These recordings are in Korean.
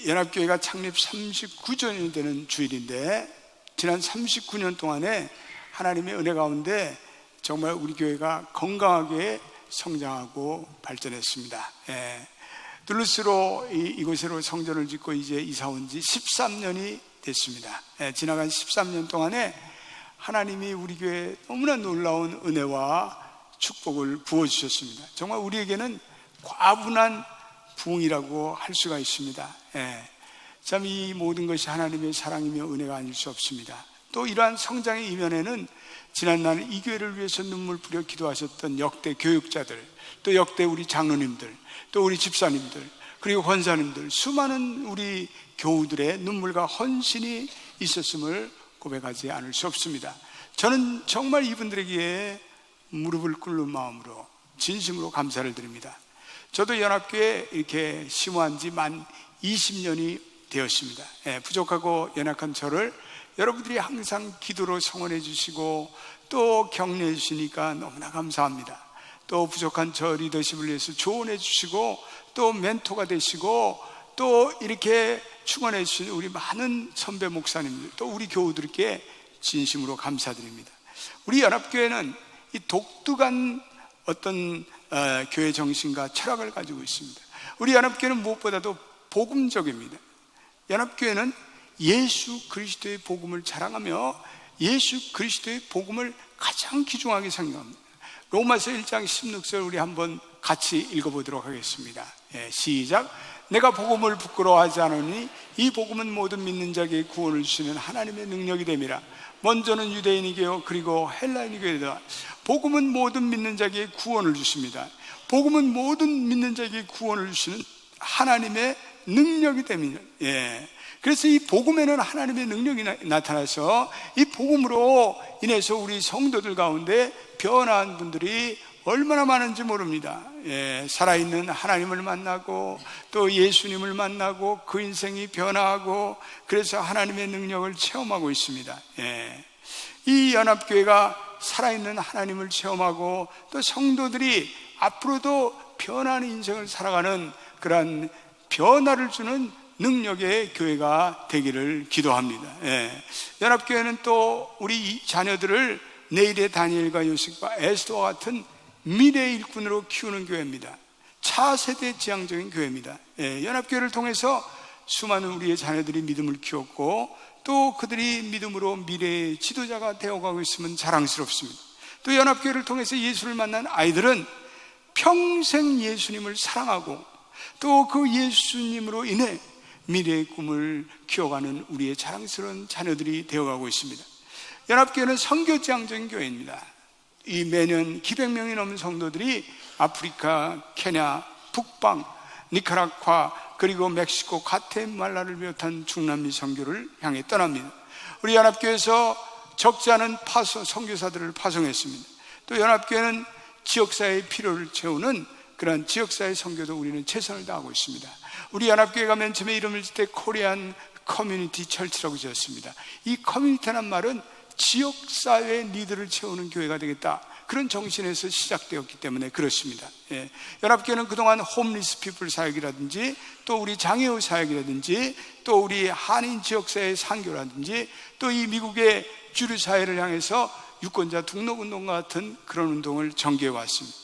연합교회가 창립 39주년이 되는 주일인데, 지난 39년 동안에 하나님의 은혜 가운데 정말 우리 교회가 건강하게 성장하고 발전했습니다. 둘루스로 이곳으로 성전을 짓고 이제 이사 온 지 13년이 됐습니다. 지나간 13년 동안에 하나님이 우리 교회에 너무나 놀라운 은혜와 축복을 부어주셨습니다. 정말 우리에게는 과분한 부흥이라고 할 수가 있습니다. 참 이 모든 것이 하나님의 사랑이며 은혜가 아닐 수 없습니다. 또 이러한 성장의 이면에는 지난날 이 교회를 위해서 눈물 뿌려 기도하셨던 역대 교육자들, 또 역대 우리 장로님들, 또 우리 집사님들, 그리고 권사님들, 수많은 우리 교우들의 눈물과 헌신이 있었음을 고백하지 않을 수 없습니다. 저는 정말 이분들에게 무릎을 꿇는 마음으로 진심으로 감사를 드립니다. 저도 연합교회에 이렇게 심호한 지 만 20년이 되었습니다. 부족하고 연약한 저를 여러분들이 항상 기도로 성원해 주시고 또 격려해 주시니까 너무나 감사합니다. 또 부족한 저 리더십을 위해서 조언해 주시고 또 멘토가 되시고 또 이렇게 축원해 주신 우리 많은 선배 목사님들, 또 우리 교우들께 진심으로 감사드립니다. 우리 연합교회는 이 독특한 어떤 교회 정신과 철학을 가지고 있습니다. 우리 연합교회는 무엇보다도 복음적입니다. 연합교회는 예수 그리스도의 복음을 자랑하며 예수 그리스도의 복음을 가장 귀중하게 생각합니다. 로마서 1장 16절 우리 한번 같이 읽어보도록 하겠습니다. 시작. 내가 복음을 부끄러워하지 않으니 이 복음은 모든 믿는 자에게 구원을 주시는 하나님의 능력이 됨이라. 먼저는 유대인이게요 그리고 헬라인이게요. 복음은 모든 믿는 자에게 구원을 주십니다. 복음은 모든 믿는 자에게 구원을 주시는 하나님의 능력이 됩니다. 그래서 이 복음에는 하나님의 능력이 나타나서 이 복음으로 인해서 우리 성도들 가운데 변화한 분들이 얼마나 많은지 모릅니다. 살아있는 하나님을 만나고 또 예수님을 만나고 그 인생이 변화하고 그래서 하나님의 능력을 체험하고 있습니다. 이 연합교회가 살아있는 하나님을 체험하고 또 성도들이 앞으로도 변하는 인생을 살아가는 그런 변화를 주는 능력의 교회가 되기를 기도합니다. 연합교회는 또 우리 자녀들을 내일의 다니엘과 요셉과 에스더와 같은 미래의 일꾼으로 키우는 교회입니다. 차세대 지향적인 교회입니다. 연합교회를 통해서 수많은 우리의 자녀들이 믿음을 키웠고 또 그들이 믿음으로 미래의 지도자가 되어가고 있으면 자랑스럽습니다. 또 연합교회를 통해서 예수를 만난 아이들은 평생 예수님을 사랑하고 또 그 예수님으로 인해 미래의 꿈을 키워가는 우리의 자랑스러운 자녀들이 되어가고 있습니다. 연합교회는 선교지향적인 교회입니다. 이 매년 기백 명이 넘는 성도들이 아프리카, 케냐, 북방, 니카라과 그리고 멕시코, 과테말라를 비롯한 중남미 선교를 향해 떠납니다. 우리 연합교회에서 적지 않은 선교사들을 파송했습니다. 또 연합교회는 지역사회의 필요를 채우는 그런 지역사회 선교도 우리는 최선을 다하고 있습니다. 우리 연합교회가 맨 처음에 이름을 짓 때 코리안 커뮤니티 철치라고 지었습니다. 이 커뮤니티라는 말은 지역사회의 니드를 채우는 교회가 되겠다, 그런 정신에서 시작되었기 때문에 그렇습니다. 연합교회는 그동안 홈리스 피플 사역이라든지 또 우리 장애우 사역이라든지 또 우리 한인 지역사회 선교라든지 또 이 미국의 주류 사회를 향해서 유권자 등록운동과 같은 그런 운동을 전개해 왔습니다.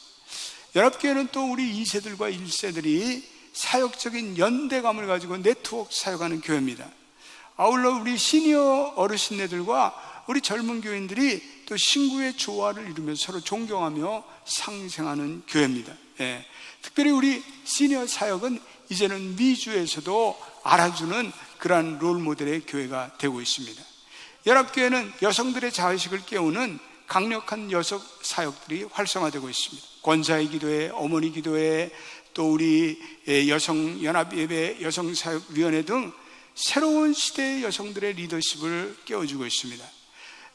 연합교회는 또 우리 2세들과 1세들이 사역적인 연대감을 가지고 네트워크 사역하는 교회입니다. 아울러 우리 시니어 어르신네들과 우리 젊은 교인들이 또 신구의 조화를 이루며 서로 존경하며 상생하는 교회입니다. 특별히 우리 시니어 사역은 이제는 미주에서도 알아주는 그러한 롤모델의 교회가 되고 있습니다. 연합교회는 여성들의 자의식을 깨우는 강력한 여성 사역들이 활성화되고 있습니다. 권사의 기도회, 어머니 기도회, 또 우리 여성연합예배, 여성사역위원회 등 새로운 시대의 여성들의 리더십을 깨워주고 있습니다.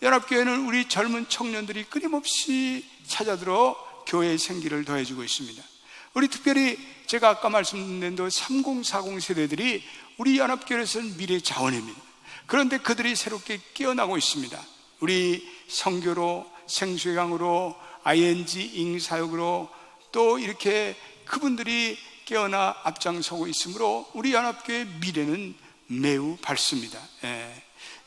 연합교회는 우리 젊은 청년들이 끊임없이 찾아들어 교회의 생기를 더해주고 있습니다. 우리 특별히 제가 아까 말씀드린 대로 3040 세대들이 우리 연합교회에서는 미래 자원입니다. 그런데 그들이 새롭게 깨어나고 있습니다. 우리 선교로, 생수의 강으로, ING 잉사역으로 또 이렇게 그분들이 깨어나 앞장서고 있으므로 우리 연합교회 미래는 매우 밝습니다.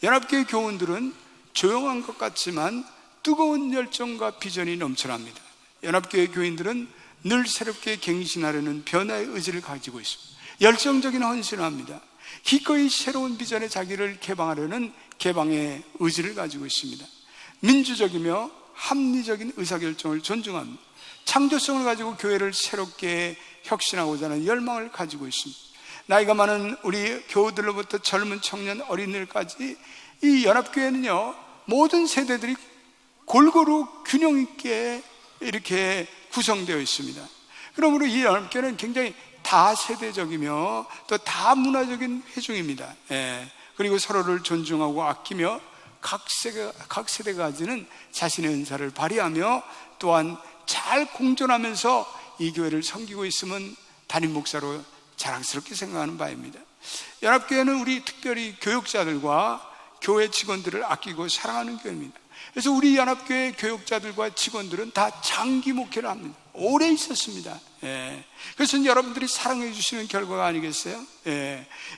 연합교회 교원들은 조용한 것 같지만 뜨거운 열정과 비전이 넘쳐납니다. 연합교회 교인들은 늘 새롭게 갱신하려는 변화의 의지를 가지고 있습니다. 열정적인 헌신을 합니다. 기꺼이 새로운 비전의 자기를 개방하려는 개방의 의지를 가지고 있습니다. 민주적이며 합리적인 의사결정을 존중합니다. 창조성을 가지고 교회를 새롭게 혁신하고자 하는 열망을 가지고 있습니다. 나이가 많은 우리 교우들로부터 젊은 청년 어린이들까지 이 연합교회는요, 모든 세대들이 골고루 균형 있게 이렇게 구성되어 있습니다. 그러므로 이 연합교회는 굉장히 다세대적이며 또 다문화적인 회중입니다. 그리고 서로를 존중하고 아끼며 각 세대가 가지는 자신의 은사를 발휘하며 또한 잘 공존하면서 이 교회를 섬기고 있으면 담임 목사로 자랑스럽게 생각하는 바입니다. 연합교회는 우리 특별히 교육자들과 교회 직원들을 아끼고 사랑하는 교회입니다. 그래서 우리 연합교회 교육자들과 직원들은 다 장기 목회를 합니다. 오래 있었습니다. 그래서 여러분들이 사랑해 주시는 결과가 아니겠어요?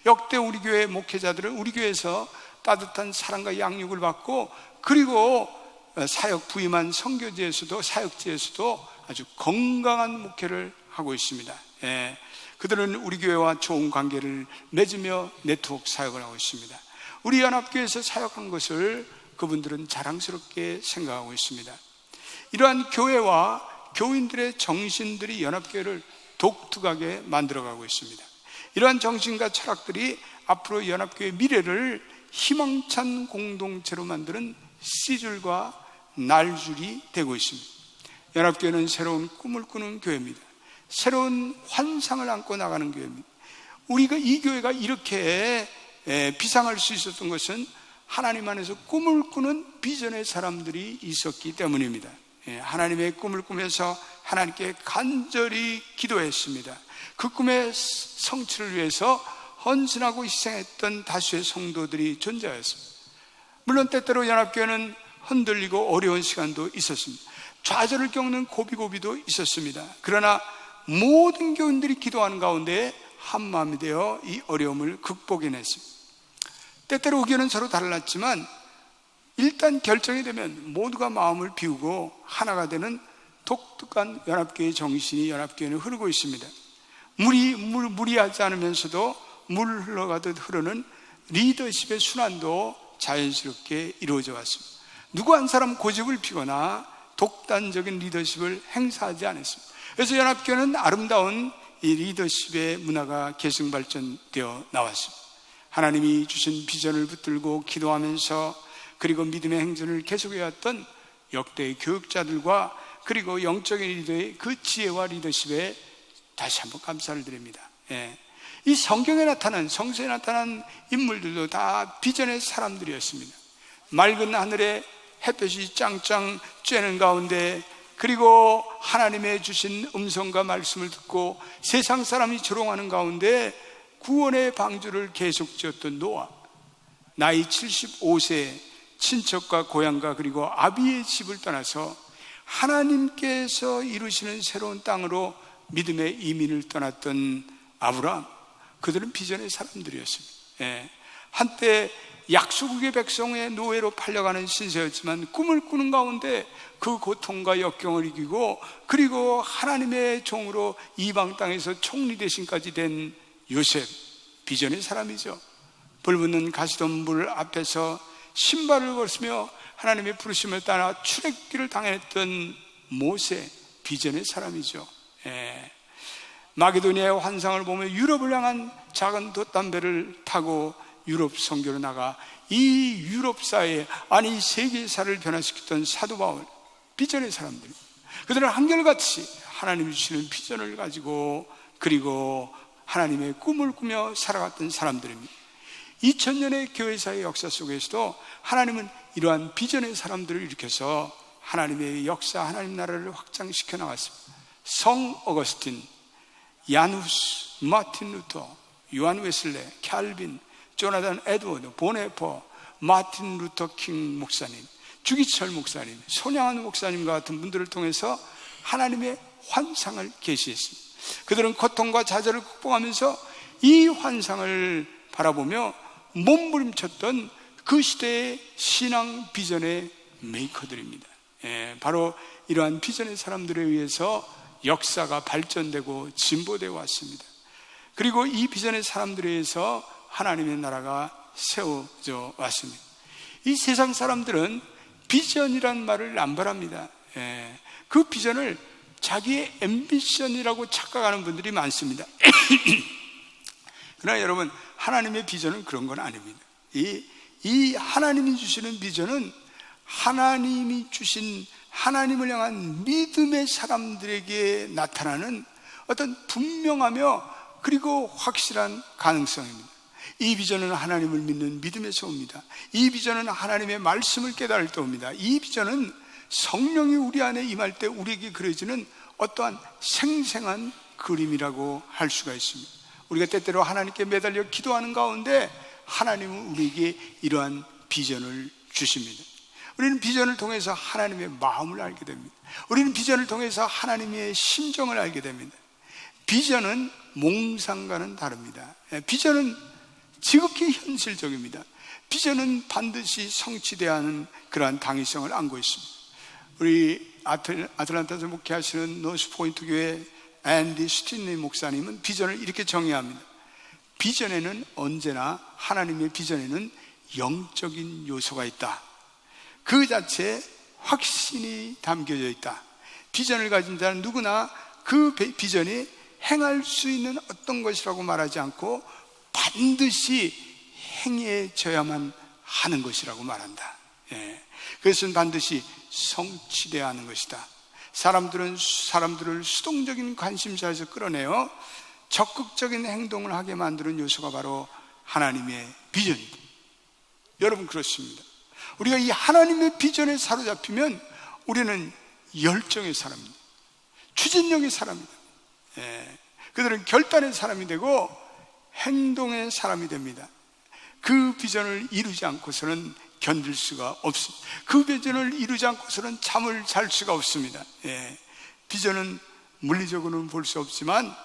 역대 우리 교회 목회자들은 우리 교회에서 따뜻한 사랑과 양육을 받고, 그리고 사역 부임한 선교지에서도 사역지에서도 아주 건강한 목회를 하고 있습니다. 그들은 우리 교회와 좋은 관계를 맺으며 네트워크 사역을 하고 있습니다. 우리 연합교회에서 사역한 것을 그분들은 자랑스럽게 생각하고 있습니다. 이러한 교회와 교인들의 정신들이 연합교회를 독특하게 만들어가고 있습니다. 이러한 정신과 철학들이 앞으로 연합교회 미래를 희망찬 공동체로 만드는 씨줄과 날줄이 되고 있습니다. 연합교회는 새로운 꿈을 꾸는 교회입니다. 새로운 환상을 안고 나가는 교회입니다. 우리가 이 교회가 이렇게 비상할 수 있었던 것은 하나님 안에서 꿈을 꾸는 비전의 사람들이 있었기 때문입니다. 하나님의 꿈을 꾸면서 하나님께 간절히 기도했습니다. 그 꿈의 성취를 위해서 헌신하고 희생했던 다수의 성도들이 존재하였습니다. 물론 때때로 연합교회는 흔들리고 어려운 시간도 있었습니다. 좌절을 겪는 고비고비도 있었습니다. 그러나 모든 교인들이 기도하는 가운데 한마음이 되어 이 어려움을 극복해냈습니다. 때때로 의견은 서로 달랐지만 일단 결정이 되면 모두가 마음을 비우고 하나가 되는 독특한 연합교회의 정신이 연합교회는 흐르고 있습니다. 무리하지 않으면서도 물 흘러가듯 흐르는 리더십의 순환도 자연스럽게 이루어져 왔습니다. 누구 한 사람 고집을 피거나 독단적인 리더십을 행사하지 않았습니다. 그래서 연합교회는 아름다운 이 리더십의 문화가 계승 발전되어 나왔습니다. 하나님이 주신 비전을 붙들고 기도하면서 그리고 믿음의 행전을 계속해왔던 역대의 교육자들과 그리고 영적인 리더의 그 지혜와 리더십에 다시 한번 감사를 드립니다. 이 성경에 나타난, 성서에 나타난 인물들도 다 비전의 사람들이었습니다. 맑은 하늘에 햇볕이 짱짱 쬐는 가운데, 그리고 하나님의 주신 음성과 말씀을 듣고 세상 사람이 조롱하는 가운데 구원의 방주를 계속 지었던 노아, 나이 75세 친척과 고향과 그리고 아비의 집을 떠나서 하나님께서 이루시는 새로운 땅으로 믿음의 이민을 떠났던 아브라함, 그들은 비전의 사람들이었습니다. 한때 약소국의 백성의 노예로 팔려가는 신세였지만 꿈을 꾸는 가운데 그 고통과 역경을 이기고 그리고 하나님의 종으로 이방 땅에서 총리 대신까지 된 요셉, 비전의 사람이죠. 불붙는 가시덤불 앞에서 신발을 벗으며 하나님의 부르심을 따라 출애굽기를 당했던 모세, 비전의 사람이죠. 마게도니아의 환상을 보며 유럽을 향한 작은 돛담배를 타고 유럽 선교로 나가 이 유럽사회, 아니 세계사를 변화시켰던 사도 바울, 비전의 사람들. 그들은 한결같이 하나님이 주시는 비전을 가지고 그리고 하나님의 꿈을 꾸며 살아갔던 사람들입니다. 2000년의 교회사의 역사 속에서도 하나님은 이러한 비전의 사람들을 일으켜서 하나님의 역사, 하나님 나라를 확장시켜 나갔습니다. 성 어거스틴, 야누스, 마틴 루터, 요한 웨슬레, 캘빈, 조나단 에드워드, 보네퍼, 마틴 루터 킹 목사님, 주기철 목사님, 손양한 목사님과 같은 분들을 통해서 하나님의 환상을 계시했습니다. 그들은 고통과 좌절을 극복하면서 이 환상을 바라보며 몸부림쳤던 그 시대의 신앙 비전의 메이커들입니다. 바로 이러한 비전의 사람들에 의해서 역사가 발전되고 진보되어 왔습니다. 그리고 이 비전의 사람들에 의해서 하나님의 나라가 세워져 왔습니다. 이 세상 사람들은 비전이란 말을 남발합니다. 그 비전을 자기의 앰비션이라고 착각하는 분들이 많습니다. 그러나 여러분, 하나님의 비전은 그런 건 아닙니다. 이 하나님이 주시는 비전은 하나님이 주신 하나님을 향한 믿음의 사람들에게 나타나는 어떤 분명하며 그리고 확실한 가능성입니다. 이 비전은 하나님을 믿는 믿음에서 옵니다. 이 비전은 하나님의 말씀을 깨달을 때 옵니다. 이 비전은 성령이 우리 안에 임할 때 우리에게 그려지는 어떠한 생생한 그림이라고 할 수가 있습니다. 우리가 때때로 하나님께 매달려 기도하는 가운데 하나님은 우리에게 이러한 비전을 주십니다. 우리는 비전을 통해서 하나님의 마음을 알게 됩니다. 우리는 비전을 통해서 하나님의 심정을 알게 됩니다. 비전은 몽상과는 다릅니다. 비전은 지극히 현실적입니다. 비전은 반드시 성취되어야 하는 그러한 당위성을 안고 있습니다. 우리 아틀란타에서 목회하시는 노스포인트 교회 앤디 스틴리 목사님은 비전을 이렇게 정의합니다. 비전에는 언제나, 하나님의 비전에는 영적인 요소가 있다. 그 자체에 확신이 담겨져 있다. 비전을 가진 자는 누구나 그 비전이 행할 수 있는 어떤 것이라고 말하지 않고 반드시 행해져야만 하는 것이라고 말한다. 그것은 반드시 성취되어야 하는 것이다. 사람들은 사람들을 수동적인 관심사에서 끌어내어 적극적인 행동을 하게 만드는 요소가 바로 하나님의 비전이다. 여러분, 그렇습니다. 우리가 이 하나님의 비전에 사로잡히면 우리는 열정의 사람입니다. 추진력의 사람입니다. 그들은 결단의 사람이 되고 행동의 사람이 됩니다. 그 비전을 이루지 않고서는 견딜 수가 없습니다. 그 비전을 이루지 않고서는 잠을 잘 수가 없습니다. 비전은 물리적으로는 볼 수 없지만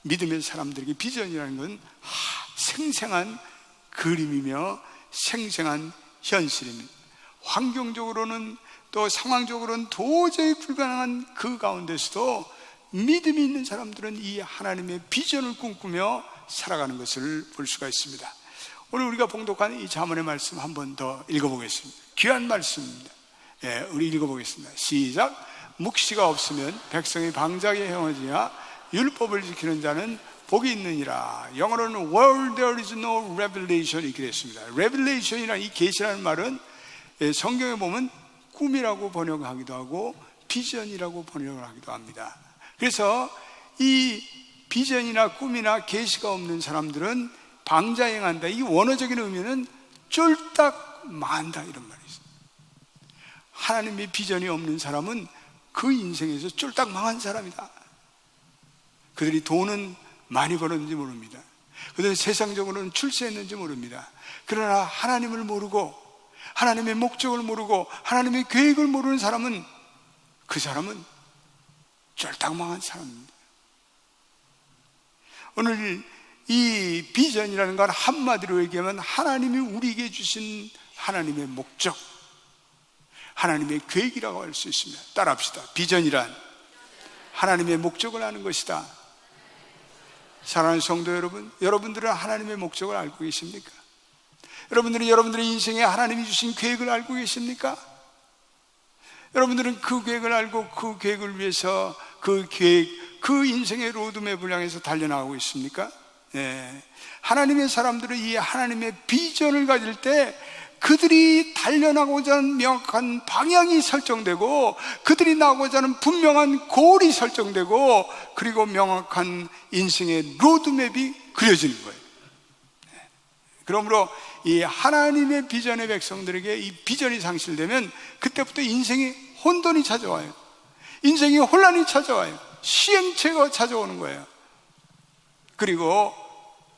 믿음의 사람들에게 비전이라는 건 생생한 그림이며 생생한 현실입니다. 환경적으로는 또 상황적으로는 도저히 불가능한 그 가운데서도 믿음이 있는 사람들은 이 하나님의 비전을 꿈꾸며 살아가는 것을 볼 수가 있습니다. 오늘 우리가 봉독한 이 잠언의 말씀 한 번 더 읽어보겠습니다. 귀한 말씀입니다. 우리 읽어보겠습니다. 시작. 묵시가 없으면 백성이 방자하게 행하지야 율법을 지키는 자는 복이 있느니라. 영어로는 Where there is no revelation 이렇게 됐습니다. Revelation이라는 이 계시라는 말은 성경에 보면 꿈이라고 번역하기도 하고 비전이라고 번역을 하기도 합니다. 그래서 이 비전이나 꿈이나 계시가 없는 사람들은 방자행한다. 이 원어적인 의미는 쫄딱 망한다 이런 말이 있어요. 하나님의 비전이 없는 사람은 그 인생에서 쫄딱 망한 사람이다. 그들이 돈은 많이 벌었는지 모릅니다. 그들은 세상적으로는 출세했는지 모릅니다. 그러나 하나님을 모르고 하나님의 목적을 모르고 하나님의 계획을 모르는 사람은, 그 사람은 쫄딱 망한 사람입니다. 오늘 이 비전이라는 건 한마디로 얘기하면 하나님이 우리에게 주신 하나님의 목적, 하나님의 계획이라고 할 수 있습니다. 따라합시다. 비전이란 하나님의 목적을 아는 것이다. 사랑하는 성도 여러분, 여러분들은 하나님의 목적을 알고 계십니까? 여러분들은 여러분들의 인생에 하나님이 주신 계획을 알고 계십니까? 여러분들은 그 계획을 알고 그 계획을 위해서 그 계획, 그 인생의 로드맵을 향해서 달려나가고 있습니까? 하나님의 사람들은 이 하나님의 비전을 가질 때 그들이 달려나고자 하는 명확한 방향이 설정되고 그들이 나고자 하는 분명한 골이 설정되고 그리고 명확한 인생의 로드맵이 그려지는 거예요. 그러므로 이 하나님의 비전의 백성들에게 이 비전이 상실되면 그때부터 인생이 혼돈이 찾아와요. 인생이 혼란이 찾아와요. 시행착오가 찾아오는 거예요. 그리고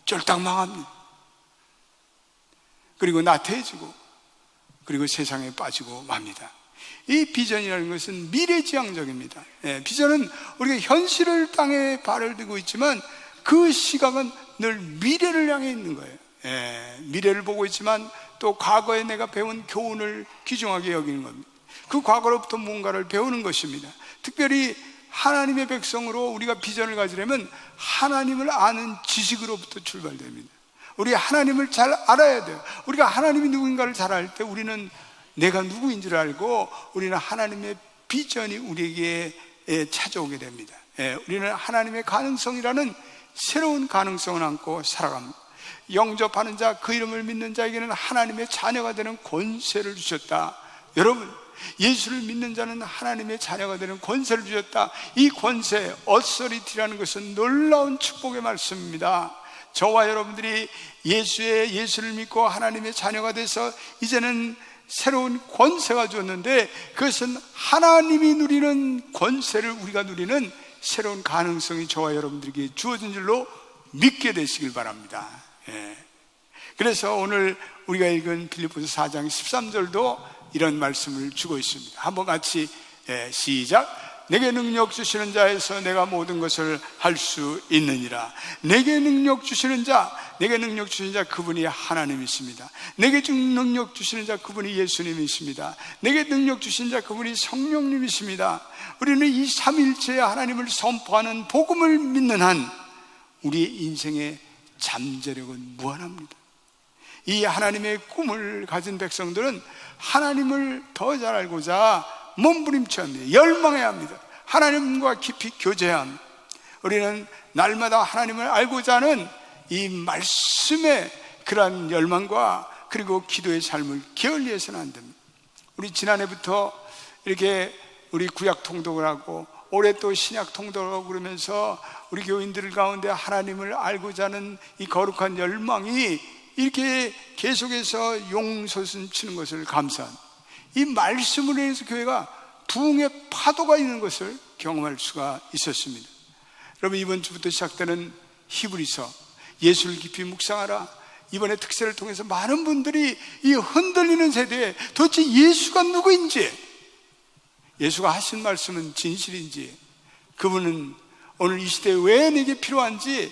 쫄딱 망합니다. 그리고 나태해지고 그리고 세상에 빠지고 맙니다. 이 비전이라는 것은 미래지향적입니다. 비전은 우리가 현실을 땅에 발을 들고 있지만 그 시각은 늘 미래를 향해 있는 거예요. 미래를 보고 있지만 또 과거에 내가 배운 교훈을 귀중하게 여기는 겁니다. 그 과거로부터 뭔가를 배우는 것입니다. 특별히 하나님의 백성으로 우리가 비전을 가지려면 하나님을 아는 지식으로부터 출발됩니다. 우리 하나님을 잘 알아야 돼요. 우리가 하나님이 누구인가를 잘 알 때 우리는 내가 누구인 줄 알고 우리는 하나님의 비전이 우리에게 찾아오게 됩니다. 우리는 하나님의 가능성이라는 새로운 가능성을 안고 살아갑니다. 영접하는 자, 그 이름을 믿는 자에게는 하나님의 자녀가 되는 권세를 주셨다. 여러분, 예수를 믿는 자는 하나님의 자녀가 되는 권세를 주셨다. 이 권세, 어서리티라는 것은 놀라운 축복의 말씀입니다. 저와 여러분들이 예수를 믿고 하나님의 자녀가 돼서 이제는 새로운 권세가 주었는데, 그것은 하나님이 누리는 권세를 우리가 누리는 새로운 가능성이 저와 여러분들에게 주어진 줄로 믿게 되시길 바랍니다. 그래서 오늘 우리가 읽은 빌립보서 4장 13절도 이런 말씀을 주고 있습니다. 한번 같이 시작. 내게 능력 주시는 자에서 내가 모든 것을 할 수 있느니라. 내게 능력 주시는 자, 그분이 하나님이십니다. 내게 능력 주시는 자, 그분이 예수님이십니다. 내게 능력 주신 자, 그분이 성령님이십니다. 우리는 이 삼일체의 하나님을 선포하는 복음을 믿는 한 우리의 인생의 잠재력은 무한합니다. 이 하나님의 꿈을 가진 백성들은 하나님을 더 잘 알고자 몸부림쳐야 합니다. 열망해야 합니다. 하나님과 깊이 교제해야 합니다. 우리는 날마다 하나님을 알고자 하는 이 말씀의 그러한 열망과 그리고 기도의 삶을 게을리해서는 안 됩니다. 우리 지난해부터 이렇게 우리 구약 통독을 하고 올해 또 신약 통독을 하고 그러면서 우리 교인들 가운데 하나님을 알고자 하는 이 거룩한 열망이 이렇게 계속해서 용솟음 치는 것을 감사합니다. 이 말씀으로 인해서 교회가 부흥의 파도가 있는 것을 경험할 수가 있었습니다. 여러분, 이번 주부터 시작되는 히브리서, 예수를 깊이 묵상하라, 이번에 특세를 통해서 많은 분들이 이 흔들리는 세대에 도대체 예수가 누구인지, 예수가 하신 말씀은 진실인지, 그분은 오늘 이 시대에 왜 내게 필요한지,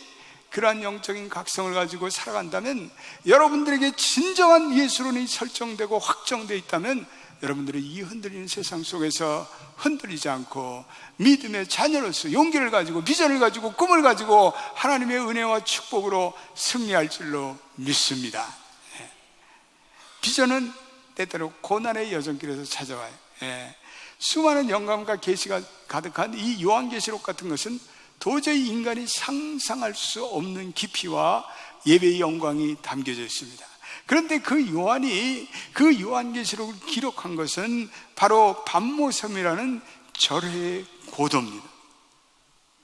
그러한 영적인 각성을 가지고 살아간다면, 여러분들에게 진정한 예수론이 설정되고 확정되어 있다면 여러분들이 이 흔들리는 세상 속에서 흔들리지 않고 믿음의 자녀로서 용기를 가지고 비전을 가지고 꿈을 가지고 하나님의 은혜와 축복으로 승리할 줄로 믿습니다. 비전은 때때로 고난의 여정길에서 찾아와요. 수많은 영감과 계시가 가득한 이 요한계시록 같은 것은 도저히 인간이 상상할 수 없는 깊이와 예배의 영광이 담겨져 있습니다. 그런데 그 요한계시록을 기록한 것은 바로 반모섬이라는 절의 고도입니다.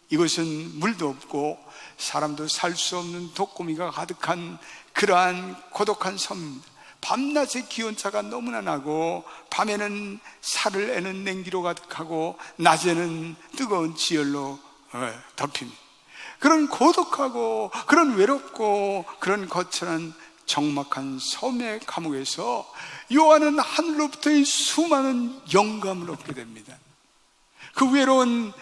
이것은 물도 없고 사람도 살 수 없는 독고미가 가득한 그러한 고독한 섬입니다. 밤낮의 기온차가 너무나 나고 밤에는 살을 애는 냉기로 가득하고 낮에는 뜨거운 지열로 덮입니다. 그런 고독하고 그런 외롭고 그런 거칠한 적막한 섬의 감옥에서 요한은 하늘로부터의 수많은 영감을 얻게 됩니다. 그 외로운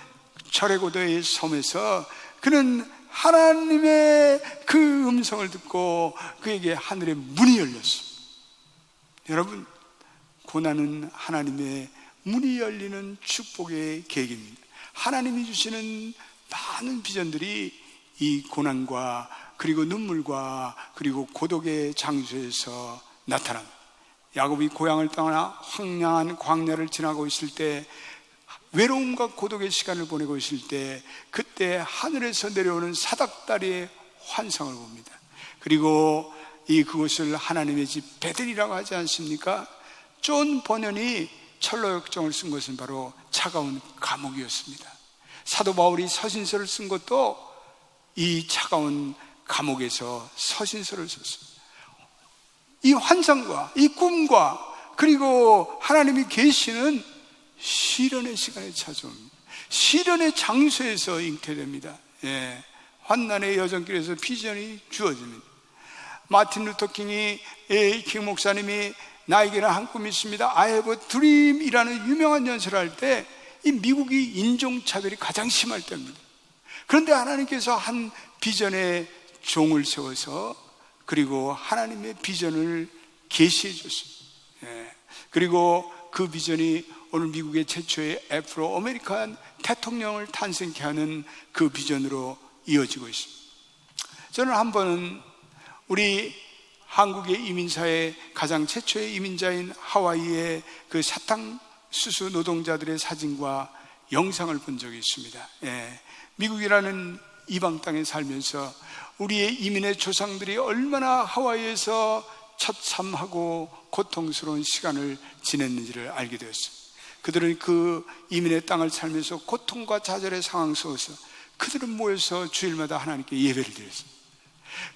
절의 고도의 섬에서 그는 하나님의 그 음성을 듣고 그에게 하늘의 문이 열렸습니다. 여러분, 고난은 하나님의 문이 열리는 축복의 계기입니다. 하나님이 주시는 많은 비전들이 이 고난과 그리고 눈물과 그리고 고독의 장소에서 나타납니다. 야곱이 고향을 떠나 황량한 광야를 지나고 있을 때, 외로움과 고독의 시간을 보내고 있을 때, 그때 하늘에서 내려오는 사닥다리의 환상을 봅니다. 그리고 그것을 하나님의 집 베들이라고 하지 않습니까? 존 버년이 철로역정을 쓴 것은 바로 차가운 감옥이었습니다. 사도 바울이 서신서를 쓴 것도 이 차가운 감옥에서 서신서를 썼습니다. 이 환상과 이 꿈과 그리고 하나님이 계시는 시련의 시간에 찾아옵니다. 시련의 장소에서 잉태됩니다. 환난의 여정길에서 비전이 주어집니다. 마틴 루터 킹 목사님이 나에게는 한 꿈이 있습니다, I have a dream 이라는 유명한 연설을 할 때 이 미국이 인종차별이 가장 심할 때입니다. 그런데 하나님께서 한 비전의 종을 세워서 그리고 하나님의 비전을 계시해 줬습니다. 그리고 그 비전이 오늘 미국의 최초의 애프로 아메리칸 대통령을 탄생케 하는 그 비전으로 이어지고 있습니다. 저는 한 번은 우리 한국의 이민사의 가장 최초의 이민자인 하와이의 그 사탕수수 노동자들의 사진과 영상을 본 적이 있습니다. 미국이라는 이방 땅에 살면서 우리의 이민의 조상들이 얼마나 하와이에서 처참하고 고통스러운 시간을 지냈는지를 알게 되었습니다. 그들은 그 이민의 땅을 살면서 고통과 좌절의 상황 속에서 그들은 모여서 주일마다 하나님께 예배를 드렸습니다.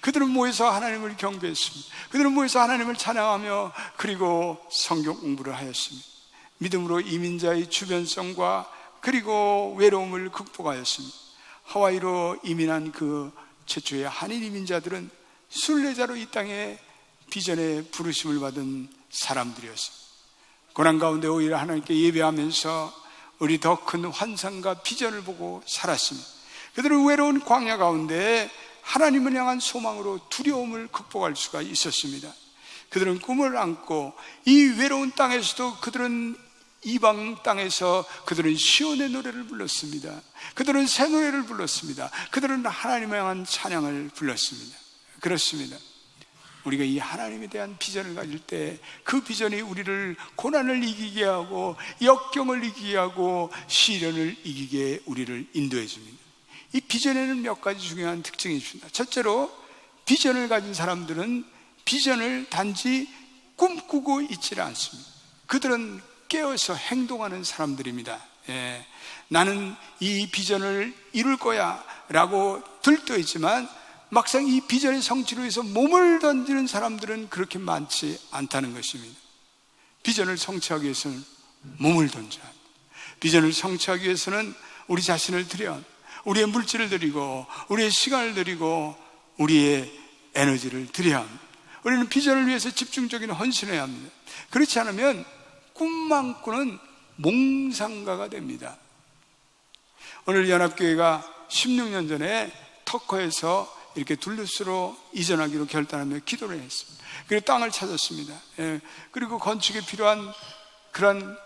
그들은 모여서 하나님을 경배했습니다. 그들은 모여서 하나님을 찬양하며 그리고 성경 공부를 하였습니다. 믿음으로 이민자의 주변성과 그리고 외로움을 극복하였습니다. 하와이로 이민한 그 최초의 한인 이민자들은 순례자로 이 땅에 비전의 부르심을 받은 사람들이었습니다. 고난 가운데 오히려 하나님께 예배하면서 우리 더 큰 환상과 비전을 보고 살았습니다. 그들은 외로운 광야 가운데 하나님을 향한 소망으로 두려움을 극복할 수가 있었습니다. 그들은 꿈을 안고 이 외로운 땅에서도 그들은 이방 땅에서 그들은 시온의 노래를 불렀습니다. 그들은 새 노래를 불렀습니다. 그들은 하나님을 향한 찬양을 불렀습니다. 그렇습니다. 우리가 이 하나님에 대한 비전을 가질 때 그 비전이 우리를 고난을 이기게 하고 역경을 이기게 하고 시련을 이기게 우리를 인도해 줍니다. 이 비전에는 몇 가지 중요한 특징이 있습니다. 첫째로 비전을 가진 사람들은 비전을 단지 꿈꾸고 있지는 않습니다. 그들은 깨어서 행동하는 사람들입니다. 나는 이 비전을 이룰 거야 라고 들떠 있지만 막상 이 비전의 성취를 위해서 몸을 던지는 사람들은 그렇게 많지 않다는 것입니다. 비전을 성취하기 위해서는 몸을 던져야 합니다. 비전을 성취하기 위해서는 우리 자신을 드려야 합니다. 우리의 물질을 드리고 우리의 시간을 드리고 우리의 에너지를 드려야 합니다. 우리는 비전을 위해서 집중적인 헌신해야 합니다. 그렇지 않으면 꿈만 꾸는 몽상가가 됩니다. 오늘 연합교회가 16년 전에 터커에서 이렇게 둘루스로 이전하기로 결단하며 기도를 했습니다. 그리고 땅을 찾았습니다. 그리고 건축에 필요한 그런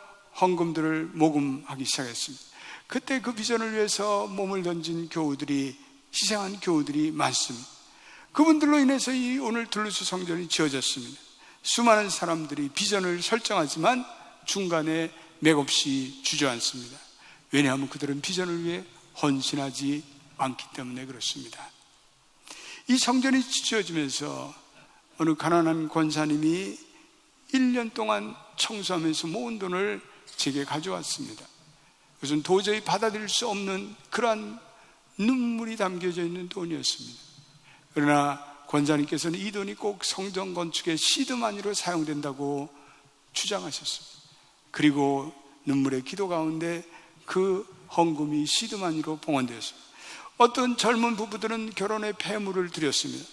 헌금들을 모금하기 시작했습니다. 그때 그 비전을 위해서 몸을 던진 교우들이, 희생한 교우들이 많습니다. 그분들로 인해서 이 오늘 둘루스 성전이 지어졌습니다. 수많은 사람들이 비전을 설정하지만 중간에 맥없이 주저앉습니다. 왜냐하면 그들은 비전을 위해 헌신하지 않기 때문에 그렇습니다. 이 성전이 지어지면서 어느 가난한 권사님이 1년 동안 청소하면서 모은 돈을 제게 가져왔습니다. 그것은 도저히 받아들일 수 없는 그러한 눈물이 담겨져 있는 돈이었습니다. 그러나 권사님께서는 이 돈이 꼭 성전 건축의 시드마니로 사용된다고 주장하셨습니다. 그리고 눈물의 기도 가운데 그 헌금이 시드마니로 봉헌되었습니다. 어떤 젊은 부부들은 결혼의 폐물을 드렸습니다.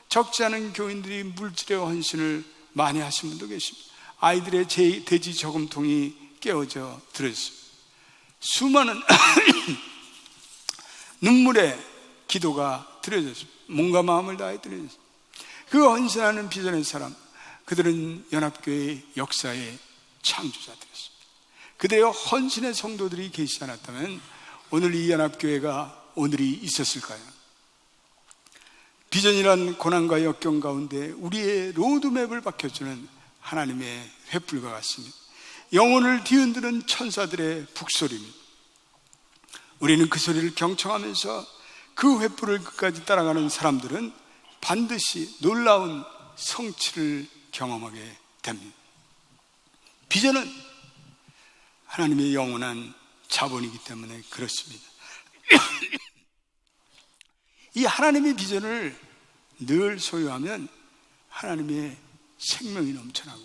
적지 않은 교인들이 물질의 헌신을 많이 하신 분도 계십니다. 아이들의 돼지 저금통이 깨어져 들었습니다. 수많은 눈물의 기도가 드려졌습니다. 몸과 마음을 다해 드려졌습니다. 그 헌신하는 비전의 사람, 그들은 연합교회의 역사의 창조자들이었습니다. 그들의 헌신의 성도들이 계시지 않았다면 오늘 이 연합교회가 오늘이 있었을까요? 비전이란 고난과 역경 가운데 우리의 로드맵을 밝혀주는 하나님의 횃불과 같습니다. 영혼을 뒤흔드는 천사들의 북소리입니다. 우리는 그 소리를 경청하면서 그 횃불을 끝까지 따라가는 사람들은 반드시 놀라운 성취를 경험하게 됩니다. 비전은 하나님의 영원한 자본이기 때문에 그렇습니다. 이 하나님의 비전을 늘 소유하면 하나님의 생명이 넘쳐나고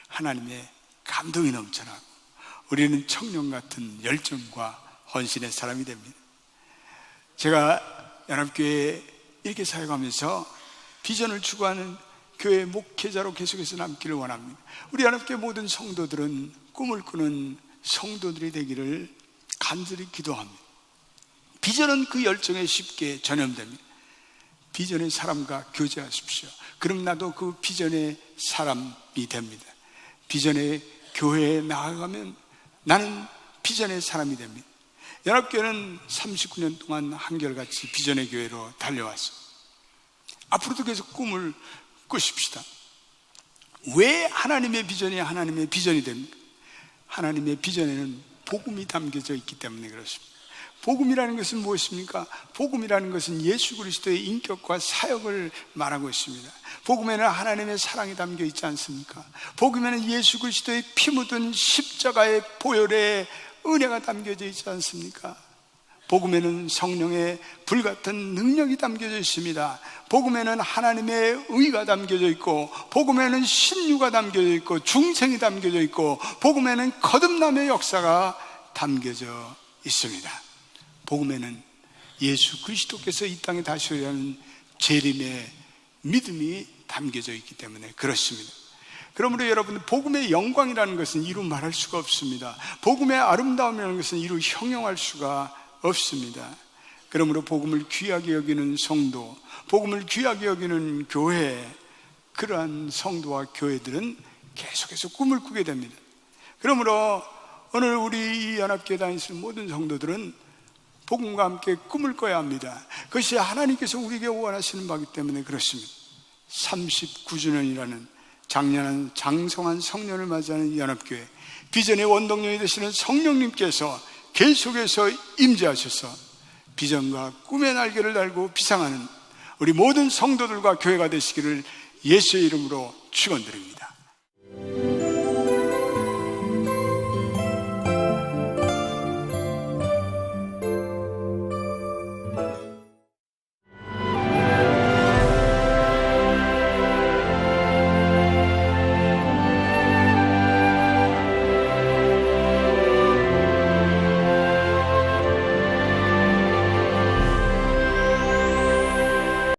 하나님의 감동이 넘쳐나고 우리는 청룡 같은 열정과 헌신의 사람이 됩니다. 제가 연합교회에 이렇게 사역하면서 비전을 추구하는 교회 목회자로 계속해서 남기를 원합니다. 우리 하나님께 모든 성도들은 꿈을 꾸는 성도들이 되기를 간절히 기도합니다. 비전은 그 열정에 쉽게 전염됩니다. 비전의 사람과 교제하십시오. 그럼 나도 그 비전의 사람이 됩니다. 비전의 교회에 나아가면 나는 비전의 사람이 됩니다. 연합교회는 39년 동안 한결같이 비전의 교회로 달려왔어요. 앞으로도 계속 꿈을 꾸십시다. 왜 하나님의 비전이 하나님의 비전이 됩니까? 하나님의 비전에는 복음이 담겨져 있기 때문에 그렇습니다. 복음이라는 것은 무엇입니까? 복음이라는 것은 예수 그리스도의 인격과 사역을 말하고 있습니다. 복음에는 하나님의 사랑이 담겨 있지 않습니까? 복음에는 예수 그리스도의 피 묻은 십자가의 보혈의 은혜가 담겨져 있지 않습니까? 복음에는 성령의 불같은 능력이 담겨져 있습니다. 복음에는 하나님의 의가 담겨져 있고, 복음에는 신유가 담겨져 있고, 중생이 담겨져 있고, 복음에는 거듭남의 역사가 담겨져 있습니다. 복음에는 예수 그리스도께서 이 땅에 다시 오리라는 재림의 믿음이 담겨져 있기 때문에 그렇습니다. 그러므로 여러분, 복음의 영광이라는 것은 이루 말할 수가 없습니다. 복음의 아름다움이라는 것은 이루 형용할 수가 없습니다. 그러므로 복음을 귀하게 여기는 성도, 복음을 귀하게 여기는 교회, 그러한 성도와 교회들은 계속해서 꿈을 꾸게 됩니다. 그러므로 오늘 우리 이 연합교회 다니시는 모든 성도들은 복음과 함께 꿈을 꿔야 합니다. 그것이 하나님께서 우리에게 원하시는 바이기 때문에 그렇습니다. 39주년이라는 장년한 장성한 성년을 맞이하는 연합교회, 비전의 원동력이 되시는 성령님께서 계속해서 임재하셔서 비전과 꿈의 날개를 달고 비상하는 우리 모든 성도들과 교회가 되시기를 예수의 이름으로 축원드립니다.